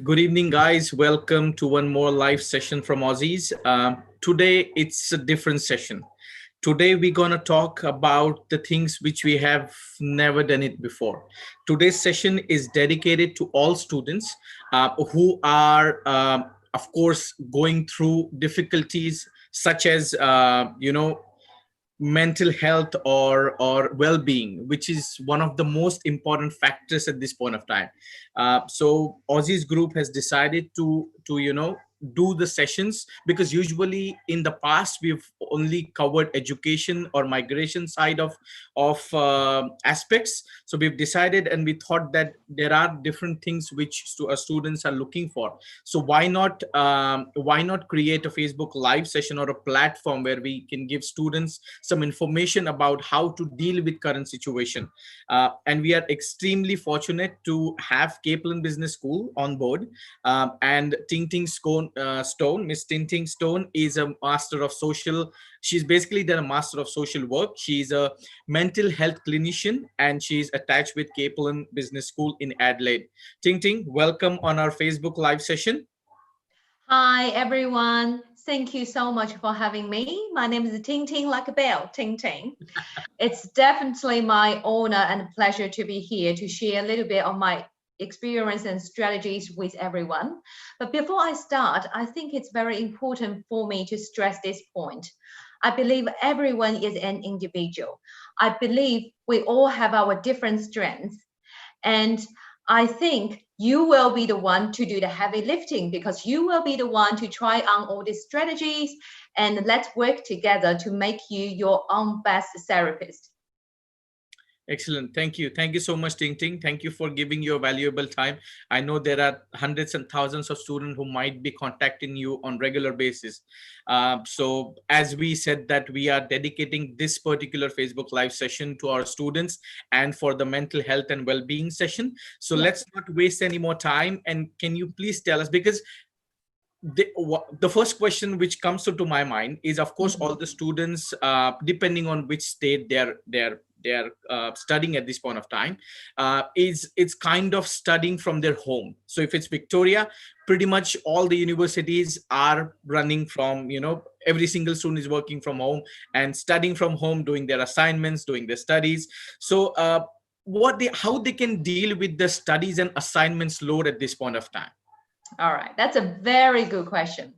Good evening, guys. Welcome to one more live session from Aussizz. Today, it's a different session. Today, we're going to talk about the things which we have never done it before. Today's session is dedicated to all students who are, of course, going through difficulties such as, mental health or well-being, which is one of the most important factors at this point of time. So Aussizz group has decided to do the sessions, because usually in the past we've only covered education or migration side of aspects. So we've decided and we thought that there are different things which students are looking for. So why not create a Facebook live session or a platform where we can give students some information about how to deal with current situation. And we are extremely fortunate to have Kaplan Business School on board. And Stone, Miss Tingting Stone is a master of social. She's basically done a master of social work. She's a mental health clinician and she's attached with Kaplan Business School in Adelaide. Tingting, welcome on our Facebook live session. Hi, everyone. Thank you so much for having me. My name is Tingting like a bell, Tingting. It's definitely my honor and pleasure to be here to share a little bit of my experience and strategies with everyone. But before I start, I think it's very important for me to stress this point. I believe everyone is an individual. I believe we all have our different strengths. And I think you will be the one to do the heavy lifting, because you will be the one to try on all these strategies, and let's work together to make you your own best therapist. Excellent. Thank you. Thank you so much, Ting Ting. Thank you for giving your valuable time. I know there are hundreds and thousands of students who might be contacting you on regular basis. So as we said that we are dedicating this particular Facebook live session to our students and for the mental health and well-being session. So let's not waste any more time. And can you please tell us, because the first question which comes to my mind is, of course, all the students, depending on which state they're studying at this point of time, it's kind of studying from their home. So if it's Victoria, pretty much all the universities are running from, every single student is working from home and studying from home, doing their assignments, doing their studies. So how they can deal with the studies and assignments load at this point of time? All right, that's a very good question.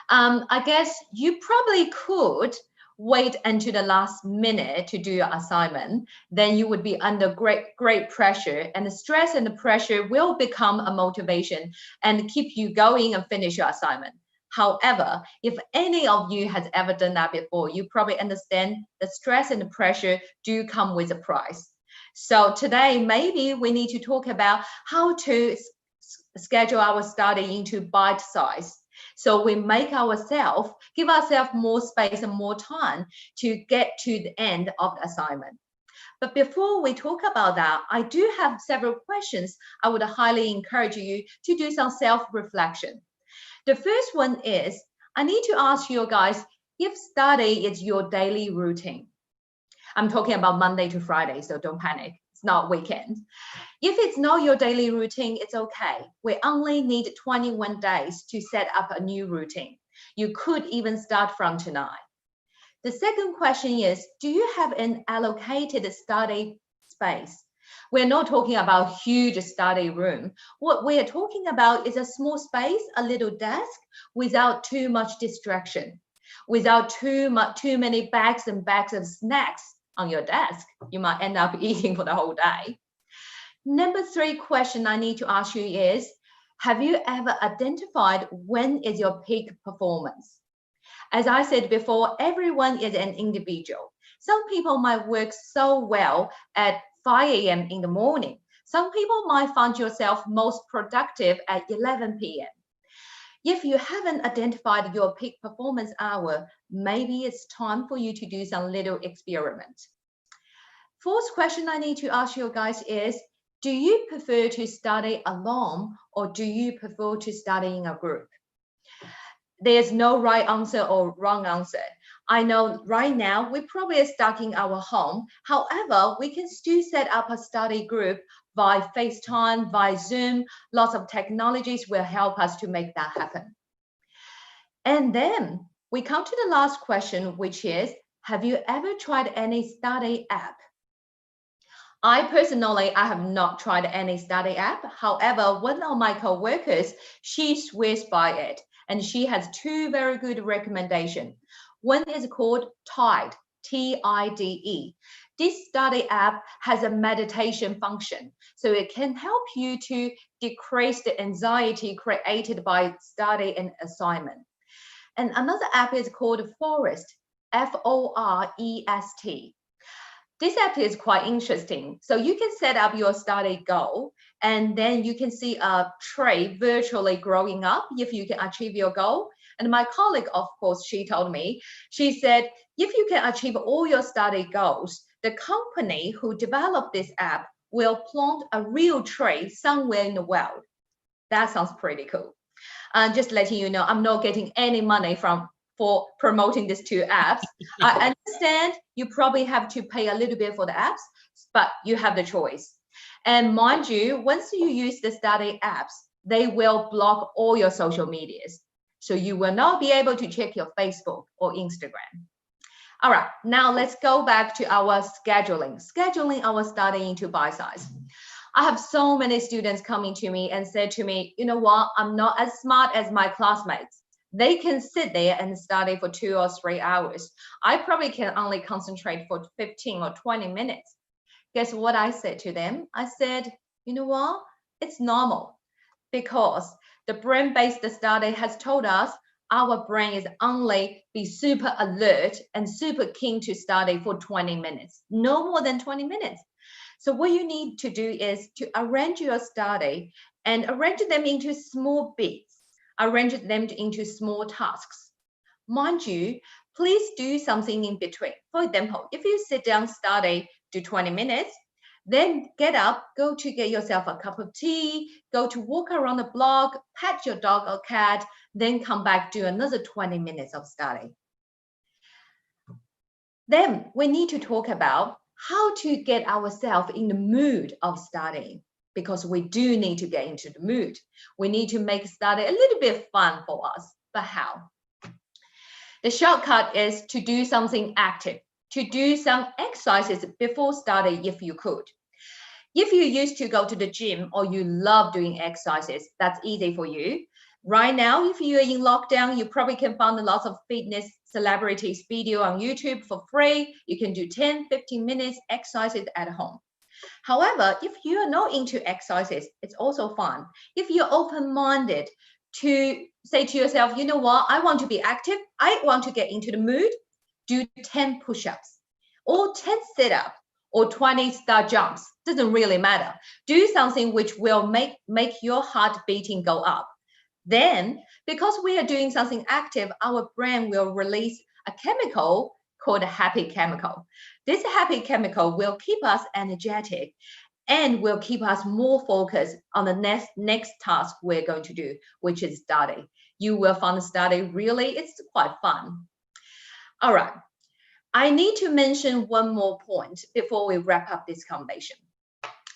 I guess you probably could wait until the last minute to do your assignment. Then you would be under great pressure, and the stress and the pressure will become a motivation and keep you going and finish your assignment. However, if any of you has ever done that before, you probably understand the stress and the pressure do come with a price. So today, maybe we need to talk about how to schedule our study into bite size. So we give ourselves more space and more time to get to the end of the assignment. But before we talk about that, I do have several questions. I would highly encourage you to do some self-reflection. The first one is, I need to ask you guys if study is your daily routine. I'm talking about Monday to Friday, so don't panic. Not weekend. If it's not your daily routine, it's okay. We only need 21 days to set up a new routine. You could even start from tonight. The second question is, do you have an allocated study space? We're not talking about huge study room. What we're talking about is a small space, a little desk, without too much distraction, without too many bags and bags of snacks on your desk. You might end up eating for the whole day. Number 3 question I need to ask you is, have you ever identified when is your peak performance? As I said before, everyone is an individual. Some people might work so well at 5 a.m. in the morning. Some people might find yourself most productive at 11 p.m. If you haven't identified your peak performance hour, maybe it's time for you to do some little experiment. Fourth question I need to ask you guys is, do you prefer to study alone or do you prefer to study in a group? There's no right answer or wrong answer. I know right now we probably are stuck in our home. However, we can still set up a study group via FaceTime, via Zoom. Lots of technologies will help us to make that happen. And then we come to the last question, which is, have you ever tried any study app? I personally, I have not tried any study app. However, one of my coworkers, she swears by it, and she has two very good recommendations. One is called Tide, Tide. This study app has a meditation function, so it can help you to decrease the anxiety created by study and assignment. And another app is called Forest, Forest. This app is quite interesting. So you can set up your study goal, and then you can see a tree virtually growing up if you can achieve your goal. And my colleague, of course, she told me, she said, if you can achieve all your study goals, the company who developed this app will plant a real tree somewhere in the world. That sounds pretty cool. Just letting you know, I'm not getting any money for promoting these two apps. I understand you probably have to pay a little bit for the apps, but you have the choice. And mind you, once you use the study apps, they will block all your social medias. So you will not be able to check your Facebook or Instagram. All right, now let's go back to our scheduling our study into bite size. I have so many students coming to me and said to me, you know what, I'm not as smart as my classmates. They can sit there and study for 2 or 3 hours. I probably can only concentrate for 15 or 20 minutes. Guess what I said to them? I said, you know what? It's normal, because the brain-based study has told us our brain is only be super alert and super keen to study for 20 minutes, no more than 20 minutes. So what you need to do is to arrange your study and arrange them into small bits. Arrange them into small tasks. Mind you, please do something in between. For example, if you sit down, study, do 20 minutes, then get up, go to get yourself a cup of tea, go to walk around the block, pet your dog or cat, then come back, do another 20 minutes of study. Then we need to talk about how to get ourselves in the mood of studying, because we do need to get into the mood. We need to make study a little bit fun for us, but how? The shortcut is to do something active, to do some exercises before study if you could. If you used to go to the gym or you love doing exercises, that's easy for you. Right now, if you're in lockdown, you probably can find lots of fitness celebrities video on YouTube for free. You can do 10, 15 minutes exercises at home. However, if you are not into exercises, it's also fun. If you're open-minded to say to yourself, you know what, I want to be active, I want to get into the mood, do 10 push-ups or 10 sit-ups or 20 star jumps, doesn't really matter. Do something which will make your heart beating go up. Then, because we are doing something active, our brain will release a chemical called a happy chemical. This happy chemical will keep us energetic and will keep us more focused on the next task we're going to do, which is study. You will find study really, it's quite fun. All right, I need to mention one more point before we wrap up this conversation.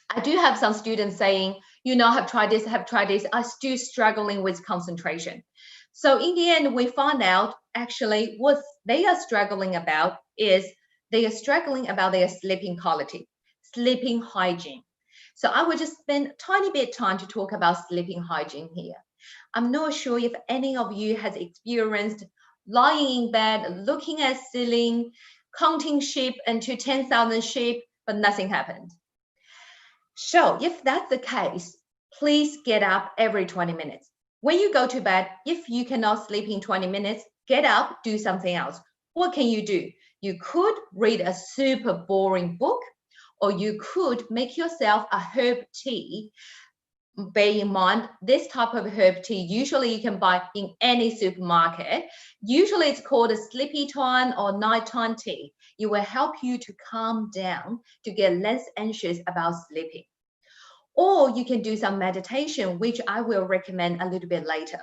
I do have some students saying, you know, have tried this, I'm still struggling with concentration. So in the end, we find out actually what they are struggling about is they are struggling about their sleeping quality, sleeping hygiene. So I will just spend a tiny bit of time to talk about sleeping hygiene here. I'm not sure if any of you has experienced lying in bed, looking at ceiling, counting sheep into 10,000 sheep, but nothing happened. So if that's the case, please get up every 20 minutes. When you go to bed, if you cannot sleep in 20 minutes, get up, do something else. What can you do? You could read a super boring book, or you could make yourself a herb tea. Bear in mind, this type of herb tea, usually you can buy in any supermarket. Usually it's called a sleepy time or nighttime tea. It will help you to calm down, to get less anxious about sleeping. Or you can do some meditation, which I will recommend a little bit later.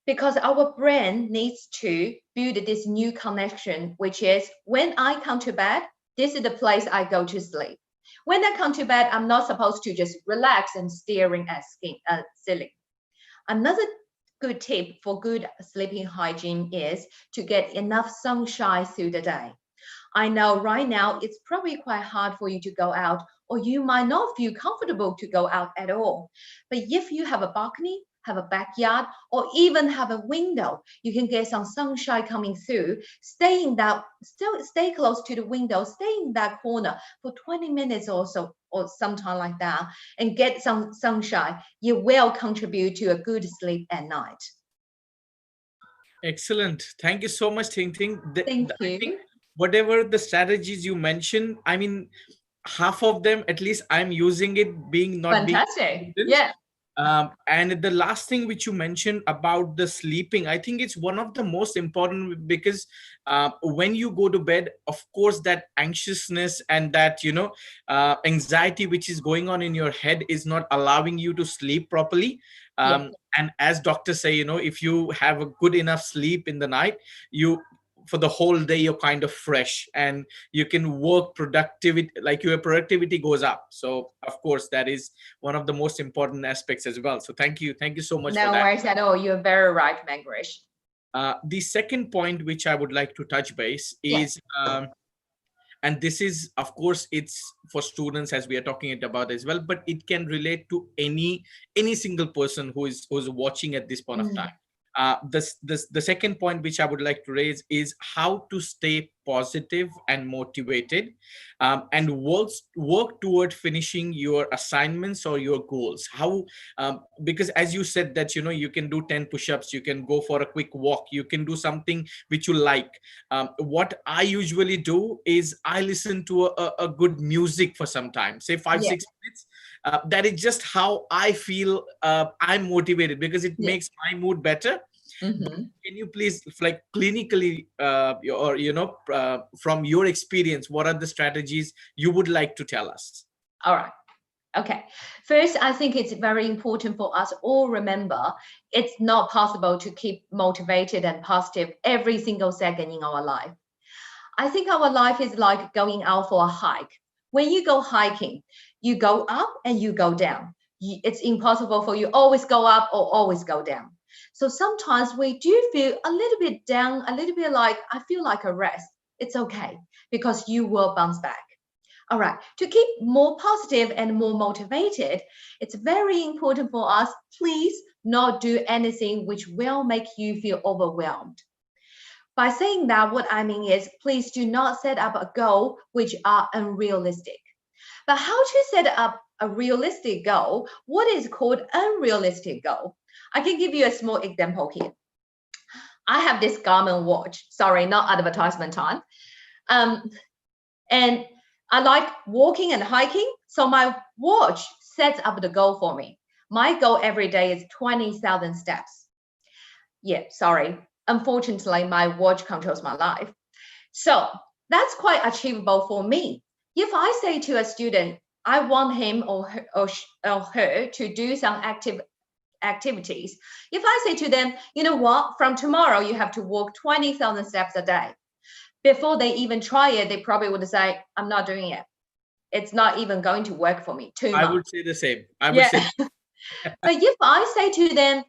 Because our brain needs to build this new connection, which is when I come to bed, this is the place I go to sleep. When I come to bed, I'm not supposed to just relax and staring at ceiling. Another good tip for good sleeping hygiene is to get enough sunshine through the day. I know right now it's probably quite hard for you to go out, or you might not feel comfortable to go out at all. But if you have a balcony, have a backyard, or even have a window, you can get some sunshine coming through. Stay close to the window, stay in that corner for 20 minutes or so, or sometime like that, and get some sunshine. You will contribute to a good sleep at night. Excellent. Thank you so much, Ting. Thank I think you. whatever the strategies you mentioned, I mean, half of them at least I'm using it, being not being Fantastic. students. Yeah. And the last thing which you mentioned about the sleeping, I think it's one of the most important, because when you go to bed, of course, that anxiousness and that, anxiety which is going on in your head is not allowing you to sleep properly. Yeah. And as doctors say, if you have a good enough sleep in the night, you for the whole day you're kind of fresh and you can work productivity, like your productivity goes up. So of course that is one of the most important aspects as well. So thank you so much for No that. worries at all. You're very right, Mangrish. The second point which I would like to touch base Yeah. is and this is, of course, it's for students, as we are talking it about as well, but it can relate to any single person who's watching at this point of time. The second point which I would like to raise is how to stay positive and motivated, and work toward finishing your assignments or your goals. How because as you said that you can do 10 push-ups, you can go for a quick walk, you can do something which you like. What I usually do is I listen to a good music for some time, say 5-6 minutes. That is just how I feel. I'm motivated because it makes my mood better. But can you please, like, clinically, from your experience, what are the strategies you would like to tell us? All right. Okay. First, I think it's very important for us all remember it's not possible to keep motivated and positive every single second in our life. I think our life is like going out for a hike. When you go hiking, you go up and you go down. It's impossible for you always go up or always go down. So sometimes we do feel a little bit down, a little bit like, I feel like a rest. It's okay because you will bounce back. All right, to keep more positive and more motivated, it's very important for us, please not do anything which will make you feel overwhelmed. By saying that, what I mean is, please do not set up a goal which are unrealistic. But how to set up a realistic goal? What is called unrealistic goal? I can give you a small example here. I have this Garmin watch. Sorry, not advertisement time. And I like walking and hiking. So my watch sets up the goal for me. My goal every day is 20,000 steps. Yeah, sorry. Unfortunately, my watch controls my life. So that's quite achievable for me. If I say to a student, I want him or her to do some activities. If I say to them, you know what, from tomorrow you have to walk 20,000 steps a day. Before they even try it, they probably would say, I'm not doing it. It's not even going to work for me. Too much. I would say the same. I would say. But if I say to them,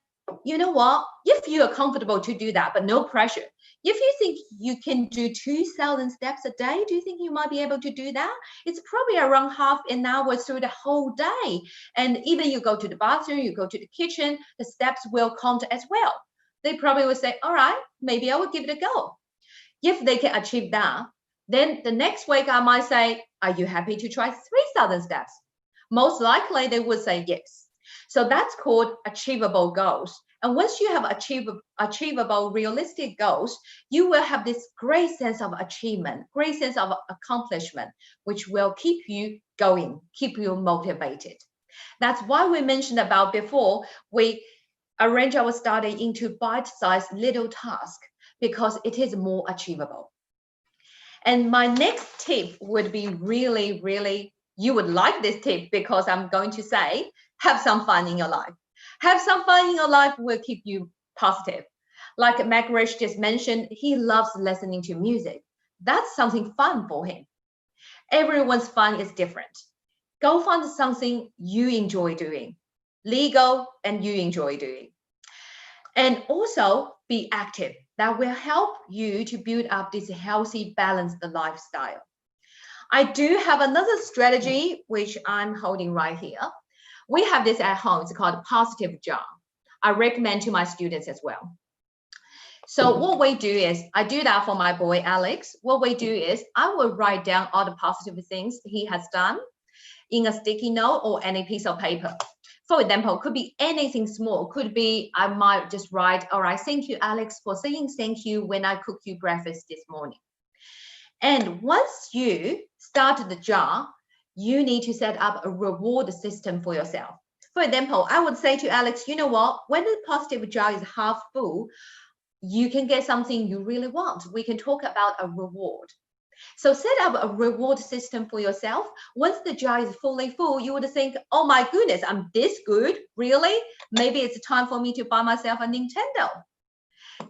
you know what, if you are comfortable to do that, but no pressure. If you think you can do 2,000 steps a day, do you think you might be able to do that? It's probably around half an hour through the whole day. And even you go to the bathroom, you go to the kitchen, the steps will count as well. They probably will say, all right, maybe I will give it a go. If they can achieve that, then the next week I might say, are you happy to try 3,000 steps? Most likely they would say yes. So that's called achievable goals. And once you have achievable, realistic goals, you will have this great sense of achievement, great sense of accomplishment, which will keep you going, keep you motivated. That's why we mentioned about before, we arrange our study into bite-sized little tasks because it is more achievable. And my next tip would be really, really, you would like this tip because I'm going to say, have some fun in your life. Have some fun in your life will keep you positive. Like Magrish just mentioned, he loves listening to music. That's something fun for him. Everyone's fun is different. Go find something you enjoy doing, legal and you enjoy doing. And also be active. That will help you to build up this healthy, balanced lifestyle. I do have another strategy, which I'm holding right here. We have this at home. It's called positive jar. I recommend to my students as well. So what we do is, I do that for my boy, Alex. What we do is I will write down all the positive things he has done in a sticky note or any piece of paper. For example, could be anything small. Could be, I might just write, all right, thank you, Alex, for saying thank you when I cooked you breakfast this morning. And once you start the jar, you need to set up a reward system for yourself. For example, I would say to Alex, you know what, when the positive jar is half full, you can get something you really want. We can talk about a reward. So set up a reward system for yourself. Once the jar is fully full, you would think, oh my goodness, I'm this good, really? Maybe it's time for me to buy myself a Nintendo.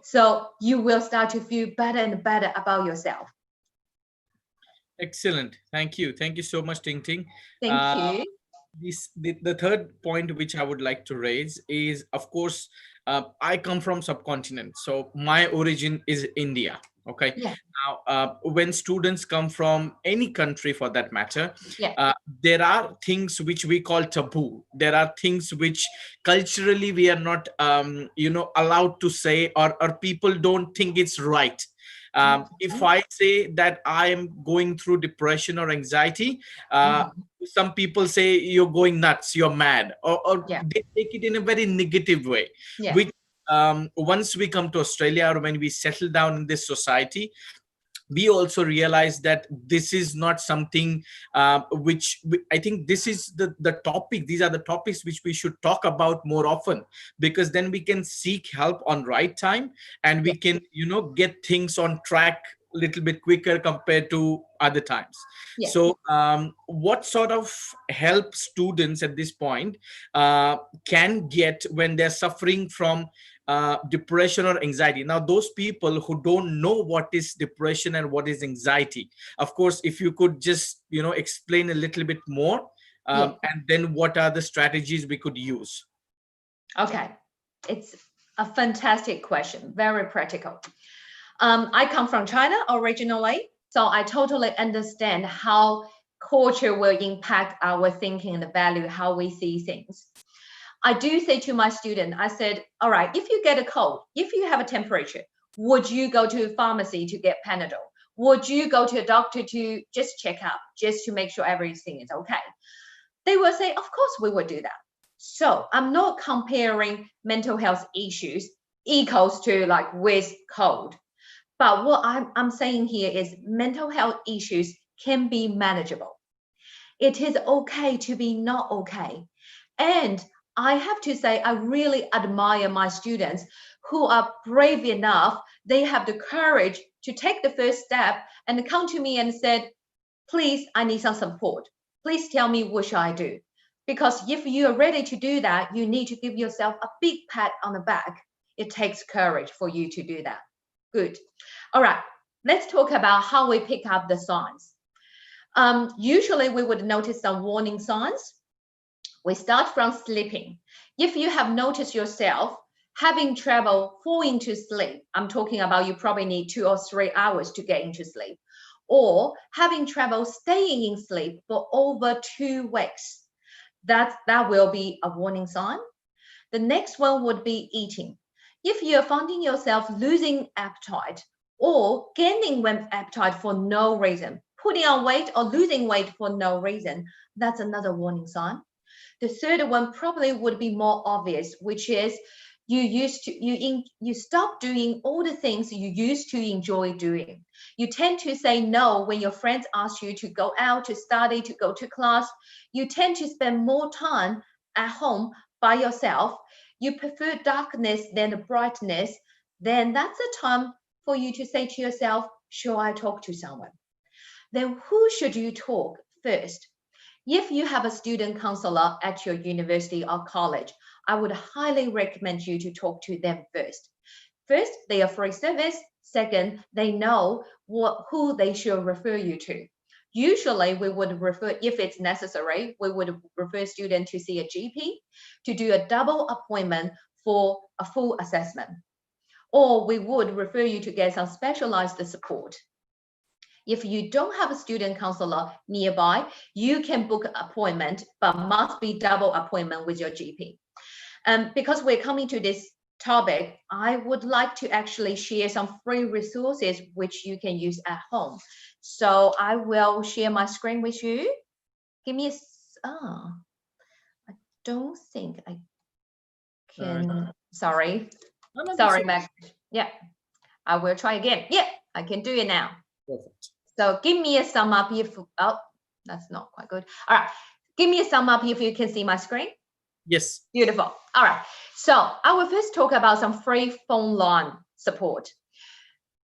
So you will start to feel better and better about yourself. Excellent. Thank you. Thank you so much, Ting Ting. Thank you. The third point which I would like to raise is, of course, I come from subcontinent, so my origin is India. Okay. Yeah. Now, when students come from any country, for that matter, Yeah. there are things which we call taboo. There are things which culturally we are not, allowed to say, or people don't think it's right. If I say that I am going through depression or anxiety, some people say you're going nuts, you're mad, or Yeah. they take it in a very negative way. Yeah. Which once we come to Australia, or when we settle down in this society, we also realize that this is not something I think this is the topic. These are the topics which we should talk about more often, because then we can seek help on right time, and we can, get things on track a little bit quicker compared to other times. Yeah. So what sort of help students at this point can get when they're suffering from depression or anxiety? Now, those people who don't know what is depression and what is anxiety, of course, if you could just explain a little bit more, and then what are the strategies we could use? Okay, it's a fantastic question, very practical. I come from China originally, so I totally understand how culture will impact our thinking and the value, how we see things. I do say to my student, I said, all right, if you get a cold, if you have a temperature, would you go to a pharmacy to get Panadol? Would you go to a doctor to just check up, just to make sure everything is okay? They will say, of course we would do that. So I'm not comparing mental health issues equals to like with cold. But what I'm saying here is mental health issues can be manageable. It is okay to be not okay. And I have to say, I really admire my students who are brave enough. They have the courage to take the first step and come to me and said, please, I need some support. Please tell me what should I do? Because if you are ready to do that, you need to give yourself a big pat on the back. It takes courage for you to do that. Good. All right, let's talk about how we pick up the signs. Usually we would notice some warning signs. We start from sleeping. If you have noticed yourself having trouble falling to sleep, I'm talking about you probably need 2 or 3 hours to get into sleep, or having trouble staying in sleep for over 2 weeks, that will be a warning sign. The next one would be eating. If you're finding yourself losing appetite or gaining appetite for no reason, putting on weight or losing weight for no reason, that's another warning sign. The third one probably would be more obvious, which is you stop doing all the things you used to enjoy doing. You tend to say no when your friends ask you to go out, to study, to go to class. You tend to spend more time at home by yourself. You prefer darkness than the brightness. Then that's a time for you to say to yourself, should I talk to someone? Then who should you talk first? If you have a student counselor at your university or college, I would highly recommend you to talk to them first. First, they are free service. Second, they know who they should refer you to. Usually we would refer, if it's necessary, we would refer students to see a GP to do a double appointment for a full assessment. Or we would refer you to get some specialized support. If you don't have a student counselor nearby, you can book an appointment, but must be double appointment with your GP. Because we're coming to this topic, I would like to actually share some free resources which you can use at home. So I will share my screen with you. Give me I don't think I can, sorry, Mac. Yeah, I will try again. Yeah, I can do it now. Perfect. So give me a thumb up if, oh, that's not quite good. All right, give me a thumb up if you can see my screen. Yes. Beautiful. All right. So I will first talk about some free phone line support.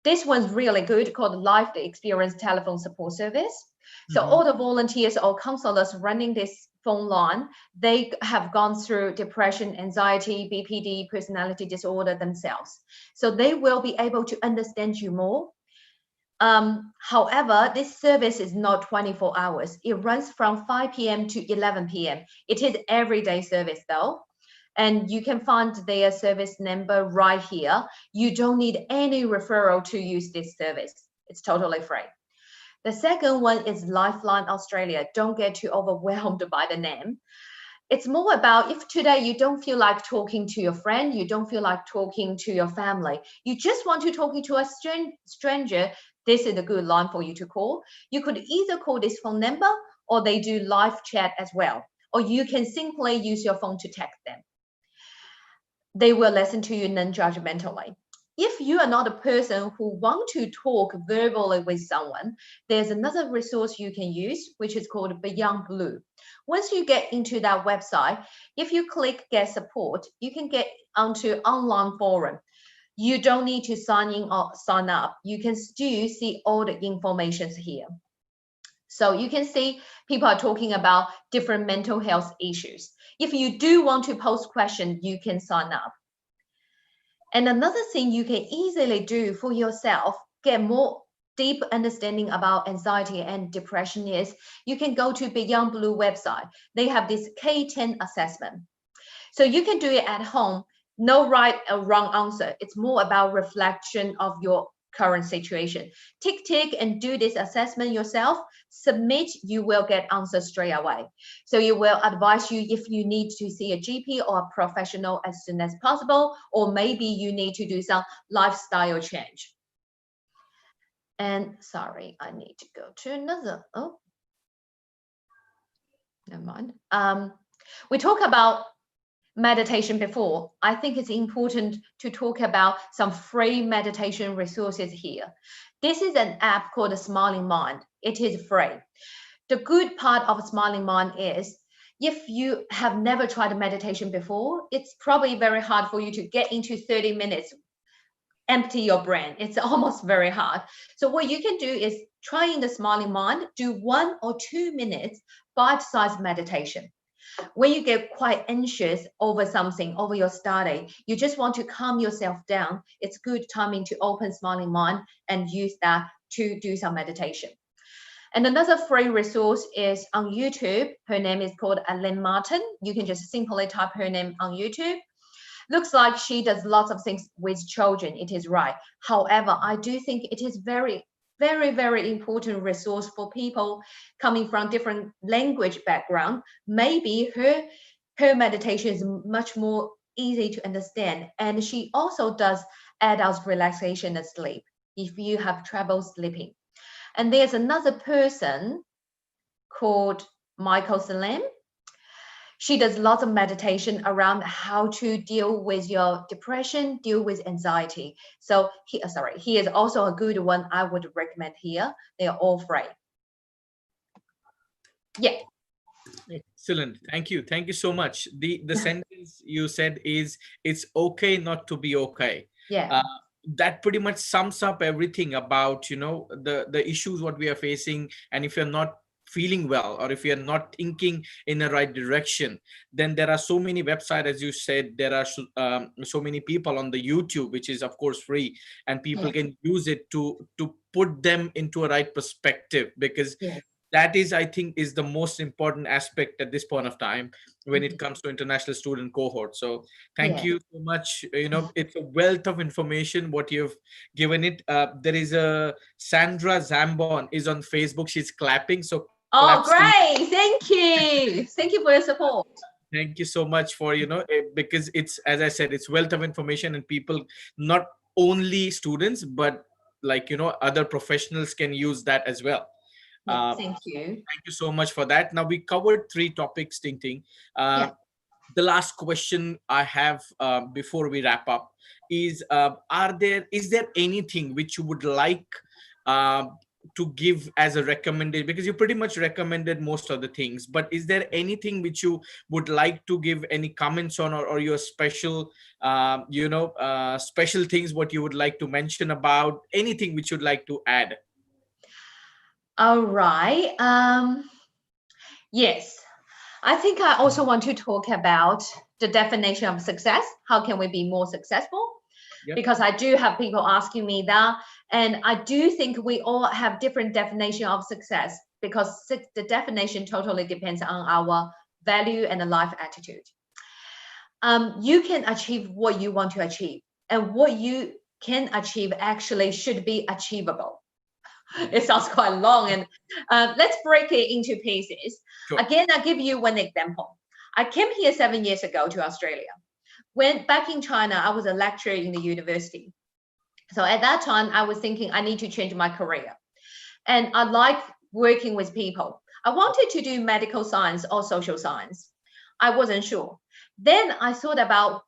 This one's really good, called Life Experience Telephone Support Service. So all the volunteers or counselors running this phone line, they have gone through depression, anxiety, BPD, personality disorder themselves. So they will be able to understand you more. However, this service is not 24 hours. It runs from 5 p.m. to 11 p.m. It is everyday service though. And you can find their service number right here. You don't need any referral to use this service. It's totally free. The second one is Lifeline Australia. Don't get too overwhelmed by the name. It's more about if today you don't feel like talking to your friend, you don't feel like talking to your family, you just want to talk to a stranger, this is a good line for you to call. You could either call this phone number or they do live chat as well. Or you can simply use your phone to text them. They will listen to you non-judgmentally. If you are not a person who want to talk verbally with someone, there's another resource you can use, which is called Beyond Blue. Once you get into that website, if you click Get Support, you can get onto online forum. You don't need to sign in or sign up. You can still see all the information here. So you can see people are talking about different mental health issues. If you do want to post questions, you can sign up. And another thing you can easily do for yourself, get more deep understanding about anxiety and depression, is you can go to Beyond Blue website. They have this K10 assessment. So you can do it at home. No right or wrong answer. It's more about reflection of your current situation. Tick and do this assessment yourself. Submit, you will get answers straight away. So it will advise you if you need to see a GP or a professional as soon as possible, or maybe you need to do some lifestyle change. And sorry, I need to go to another. Oh, never mind. We talk about meditation before. I think it's important to talk about some free meditation resources here. This is an app called Smiling Mind. It is free. The good part of Smiling Mind is if you have never tried meditation before, it's probably very hard for you to get into 30 minutes, empty your brain. It's almost very hard. So what you can do is try in the Smiling Mind, do 1 or 2 minutes bite-sized meditation. When you get quite anxious over something, over your study, you just want to calm yourself down, it's good timing to open Smiling Mind and use that to do some meditation. And another free resource is on YouTube. Her name is called Ellen Martin. You can just simply type her name on YouTube. Looks like she does lots of things with children. It is right. However, I do think it is very important resource for people coming from different language background. Maybe her meditation is much more easy to understand. And she also does adult relaxation and sleep if you have trouble sleeping. And there's another person called Michael Salam. She does lots of meditation around how to deal with your depression, deal with anxiety. So he is also a good one I would recommend here. They are all free. Yeah. Excellent. Thank you. Thank you so much. The sentence you said is, it's okay not to be okay. Yeah. That pretty much sums up everything about, the issues what we are facing. And if you're not feeling well, or if you're not thinking in the right direction, then there are so many websites, as you said. There are so many people on the YouTube, which is of course free, and people Yeah. can use it to put them into a right perspective, because Yes. that is, I think, is the most important aspect at this point of time when it Mhm. comes to international student cohort. So thank Yeah. you so much. It's a wealth of information what you've given it. There is a Sandra Zambon is on Facebook. She's clapping, so claps to Oh, you. great. Thank you. Thank you for your support. Thank you so much for, because it's, as I said, it's wealth of information, and people, not only students, but like, other professionals can use that as well. Yeah. uh, Thank you. Thank you so much for that. Now, we covered three topics, Ting Ting. Yeah. The last question I have, before we wrap up, is, is there anything which you would like uh, to give as a recommendation? Because you pretty much recommended most of the things, but is there anything which you would like to give any comments on, or your special, special things what you would like to mention about, anything which you'd like to add? All right. Yes. I think I also want to talk about the definition of success. How can we be more successful? Yep. Because I do have people asking me that, and I do think we all have different definition of success, because the definition totally depends on our value and the life attitude. You can achieve what you want to achieve, and what you can achieve actually should be achievable. It sounds quite long, and let's break it into pieces. Sure. Again, I'll give you one example. I came here 7 years ago to Australia. When back in China, I was a lecturer in the university. So at that time, I was thinking I need to change my career. And I like working with people. I wanted to do medical science or social science. I wasn't sure. Then I thought about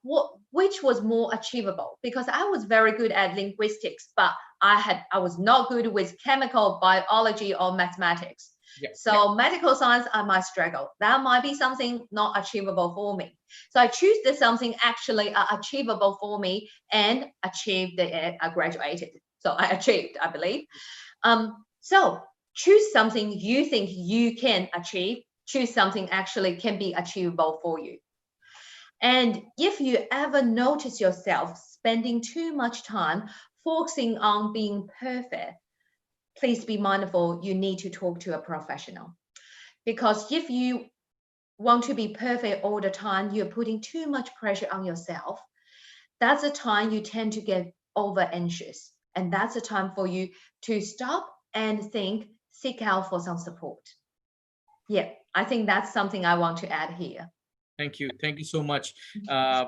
which was more achievable, because I was very good at linguistics, but I was not good with chemical biology or mathematics. Yeah. So medical science, I might struggle. That might be something not achievable for me. So I choose the something actually achievable for me, and achieved I graduated. So I achieved, I believe. So choose something you think you can achieve. Choose something actually can be achievable for you. And if you ever notice yourself spending too much time focusing on being perfect, please be mindful. You need to talk to a professional. Because if you want to be perfect all the time, you're putting too much pressure on yourself. That's the time you tend to get over anxious. And that's the time for you to stop and think, seek out for some support. Yeah, I think that's something I want to add here. Thank you. Thank you so much. Uh,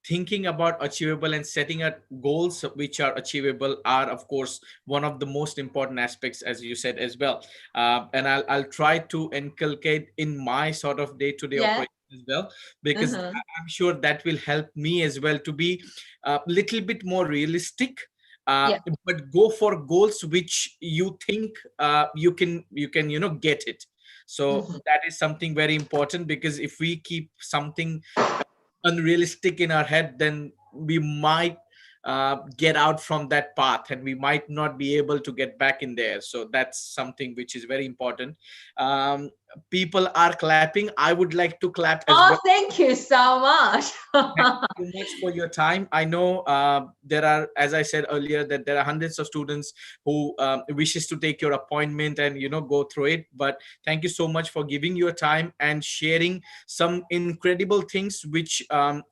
Thinking about achievable and setting up goals which are achievable are, of course, one of the most important aspects, as you said as well. And I'll try to inculcate in my sort of day-to-day Yeah. operation as well, because Uh-huh. I'm sure that will help me as well to be a little bit more realistic. Yeah. But go for goals which you think you can get it. So Mhm. that is something very important, because if we keep something unrealistic in our head, then we might get out from that path, and we might not be able to get back in there. So that's something which is very important. um, People are clapping. I would like to clap as well. Oh, thank you so much. Thank you so much for your time. I know there are, as I said earlier, that there are hundreds of students who wishes to take your appointment and go through it. But thank you so much for giving your time and sharing some incredible things which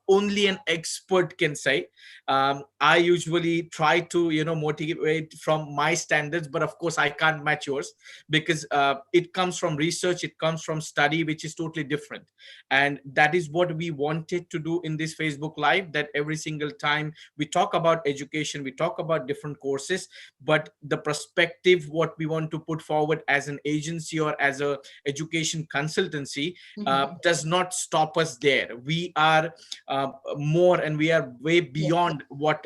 only an expert can say. I usually try to motivate from my standards, but of course I can't match yours, because it comes from research, it comes from study, which is totally different. And that is what we wanted to do in this Facebook live, that every single time we talk about education, we talk about different courses, but the perspective what we want to put forward as an agency or as a education consultancy Mhm. does not stop us there. We are more, and we are way Yeah. beyond what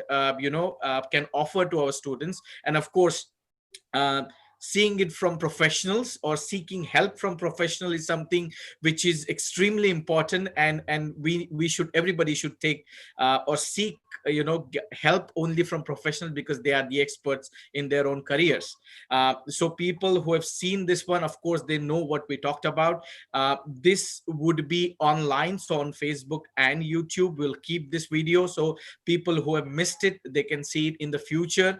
can offer to our students. And of course, uh, seeing it from professionals or seeking help from professional is something which is extremely important, and we should, everybody should take or seek help only from professionals, because they are the experts in their own careers. So people who have seen this one, of course they know what we talked about. This would be online, so on Facebook and YouTube we'll keep this video, so people who have missed it, they can see it in the future.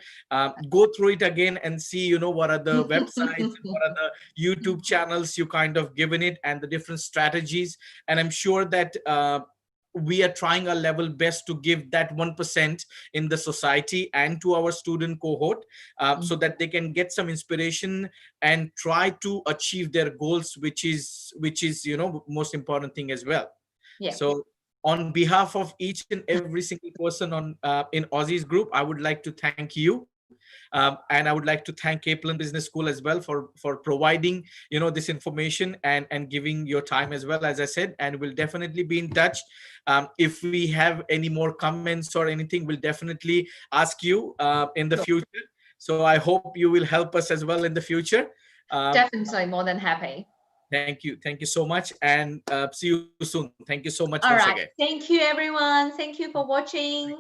Go through it again and see what are the websites and what are the YouTube channels you kind of given it, and the different strategies. And I'm sure that we are trying our level best to give that 1% in the society and to our student cohort, so that they can get some inspiration and try to achieve their goals, which is most important thing as well. Yeah. So on behalf of each and every single person on in Aussizz group, I would like to thank you, and I would like to thank Kaplan Business School as well for providing this information and giving your time as well, as I said. And we'll definitely be in touch. If we have any more comments or anything, we'll definitely ask you in the Sure. future. So I hope you will help us as well in the future. Definitely more than happy. Thank you so much, and see you soon. Thank you so much once All again. right. Thank you, everyone. Thank you for watching.